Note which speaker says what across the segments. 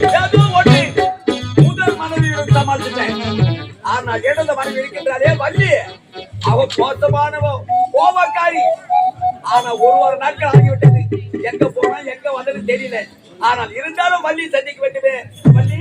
Speaker 1: ஏதோ ஒண்ணு முதல் மனைவியுடன் சமாளிச்சிட்டேன். ஆனா இடந்த மனைவி இருக்கின்றாலே வள்ளி, அவ மோசமானவ, கோபக்காரி. ஆனா ஒரு நாட்கள் ஆகிவிட்டது. எங்க போனா எங்க வந்தது தெரியல. ஆனால் இருந்தாலும் வள்ளி சந்திக்க வேண்டுமே. வள்ளி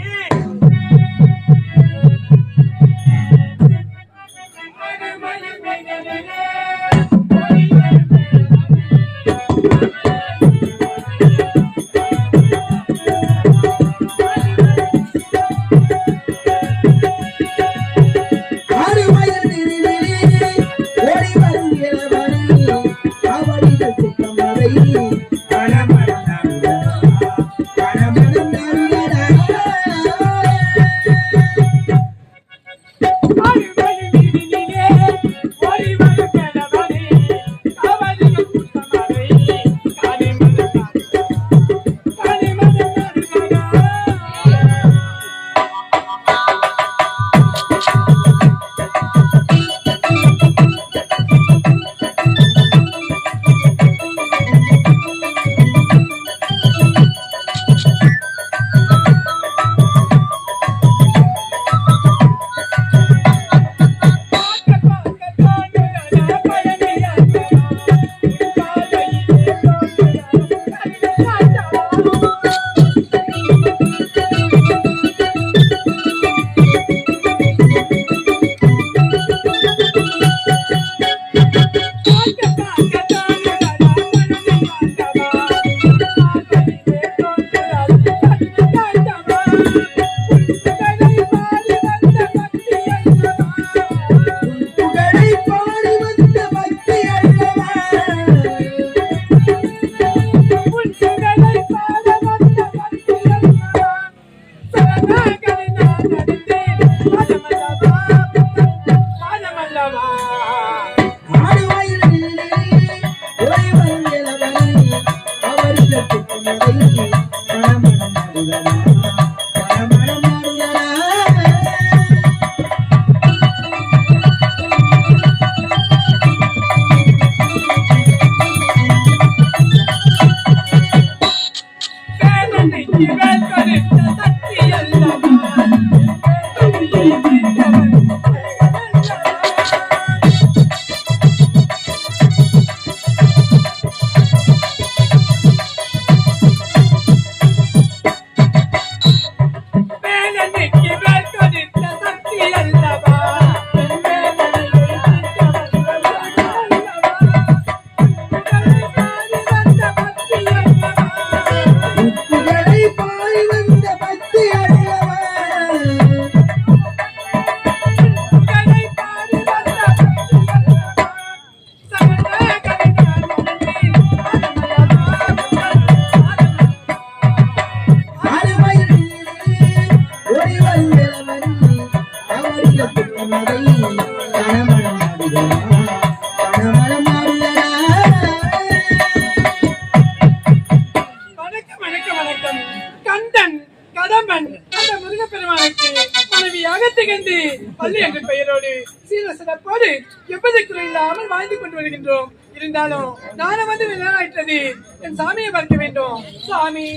Speaker 2: இருந்தாலும் நானும் வந்து விளையாடுறது என் சாமியை பார்க்க வேண்டும். சாமி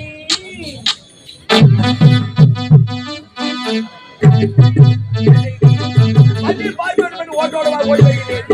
Speaker 1: ஓட்டோட ஓடி வருகிறேன்.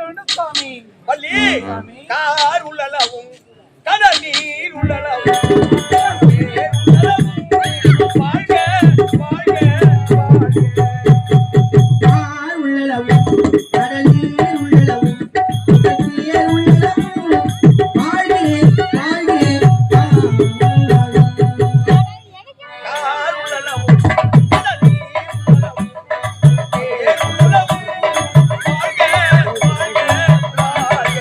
Speaker 2: இருக்க வேண்டும் சுவாமி.
Speaker 1: வள்ளி
Speaker 2: சாமி.
Speaker 1: கார் உள்ளளவும் கடல் நீர் உள்ளளவும் வாழ்க வாழ்க
Speaker 3: ஆர் உள்ளளவும் கடலில் உள்ளளவும் நீர் உள்ளளவும் வாழ்க வாழ்க
Speaker 1: கார் உள்ளளவும் கடல் நீர் உள்ளளவும் நீர் உள்ளளவும் வாழ்க வாழ்க வாழ்க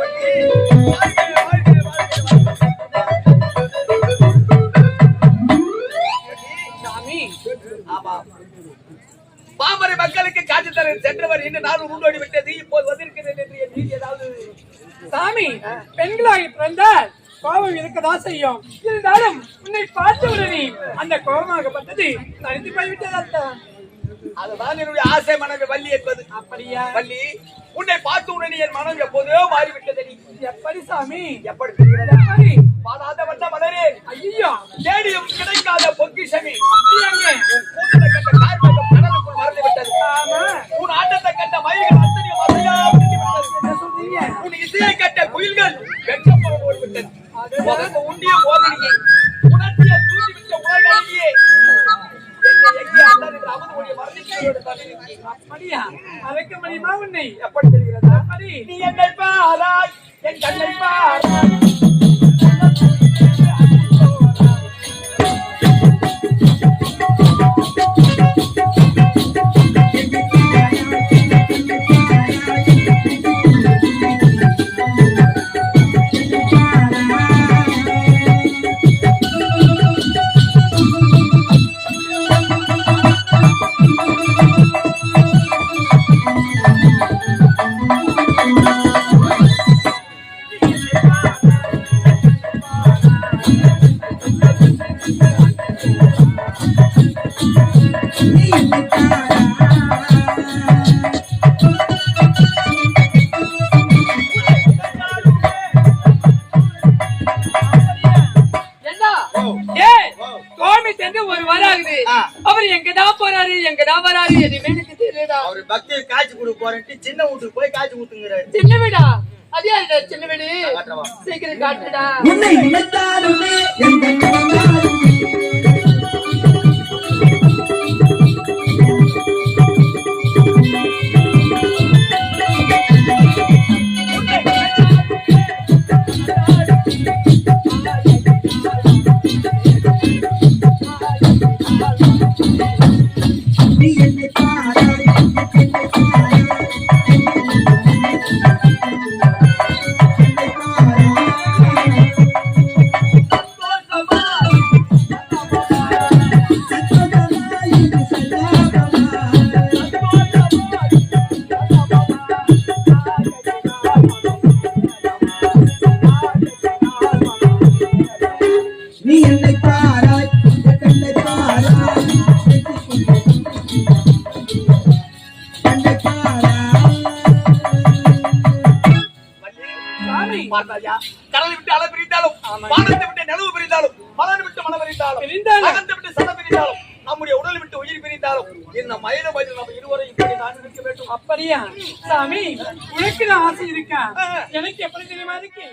Speaker 1: வள்ளி வாழ்க
Speaker 2: சாமி.
Speaker 1: ஆமா. பாமர மக்களுக்கு காட்சி தர சென்றவர் இன்று நாள் உருண்டோடி விட்டது. இப்போது வந்திருக்கிறேன் என்று என் நீதி ஏதாவது
Speaker 2: சாமி, பெண்களாகி பிறந்தால் கோபம் இருக்கதான் செய்யும். இருந்தாலும் உன்னை பார்த்த உடனே அந்த கோபமாகப்பட்டது தனித்து போய்விட்டது அத்தா.
Speaker 1: அதுதான் என்னுடைய ஆசை மனைவி வள்ளி என்பது.
Speaker 2: அப்படியா?
Speaker 1: வள்ளி, உன்னை பார்த்த உடனே என் மனம் எப்போதோ மாறிவிட்டது.
Speaker 2: எப்படி சாமி?
Speaker 1: எப்படி தெரிகிறதா?
Speaker 2: எப்படி?
Speaker 1: பாடாத வந்த மலரே,
Speaker 2: ஐயோ,
Speaker 1: தேடியும் கிடைக்காத பொக்கிஷமே,
Speaker 2: அப்படியாங்க?
Speaker 1: உன் கூந்தலை கண்ட கார்மேகம் கடலுக்குள் மறந்து விட்டது.
Speaker 2: ஆமா.
Speaker 1: உன் ஆட்டத்தை கண்ட மயில்கள் அத்தனையும் அசையா விட்டு விட்டது.
Speaker 2: என்ன சொல்றீங்க?
Speaker 1: உன் இசையை கட்ட குயில்கள் வெட்கப்பட போய்விட்டது. உனக்கு உண்டிய மோகனியை உணர்த்திய தூண்டிவிட்ட உலகழியே என்னை எங்கே அண்ணன் என்று அமுது மொழியை மறந்துவிட்டதோடு தவிர்த்து.
Speaker 2: அப்படியா? அழைக்க முடியுமா உன்னை?
Speaker 1: எப்படி தெரிகிறதா?
Speaker 2: அப்படி
Speaker 1: நீ என்னை பாராய், என் கண்ணை பாராய்.
Speaker 2: என்ன? ஏய், கோமி சென்று ஒரு வாரம் ஆகுது. அவர் எங்கதான் போறாரு, எங்கதான் வராரு, எதுவுமே எனக்கு தெரியலடா.
Speaker 4: அவரு பக்தியை காய்ச்சி கொடுக்க போறேன்ட்டு சின்ன வீட்டுக்கு போய் காய்ச்சி ஊத்துங்கிறாரு.
Speaker 2: சின்ன வீடா? அது யாருடா சின்ன வீடு?
Speaker 4: காட்டுறவா?
Speaker 2: சீக்கிரம் காட்டுடா.
Speaker 3: உன்னை நினைத்தாலுமே எந்த நினைத்தாலுமே நீ என்னை பாராய் என்னை பாராய் என்னை பாராய் சத்தமாய் இது சல்லாபமாய் நீ என்னை பாராய் என்னை பாராய் என்னை பாராய்
Speaker 2: சாமி,
Speaker 1: பார்த்தாயா? கடலை விட்டு அலை பிரிந்தாலும், வானத்தை விட்டு நிலவு பிரிந்தாலும், மலர் விட்டு மனம் பிரிந்தாலும்,
Speaker 2: பிரிந்தாலும்,
Speaker 1: அகத்தை விட்டு சனம் பிரிந்தாலும், நம்முடைய உடலை விட்டு உயிர் பிரிந்தாலும், இந்த மயில வயதில் நம்ம இருவரை இப்படி நான் இருக்க வேண்டும்.
Speaker 2: அப்படியா? சாமி, உனக்கு நான் ஆசை இருக்கா? எனக்கு எப்படி தெரியுமா இருக்கு?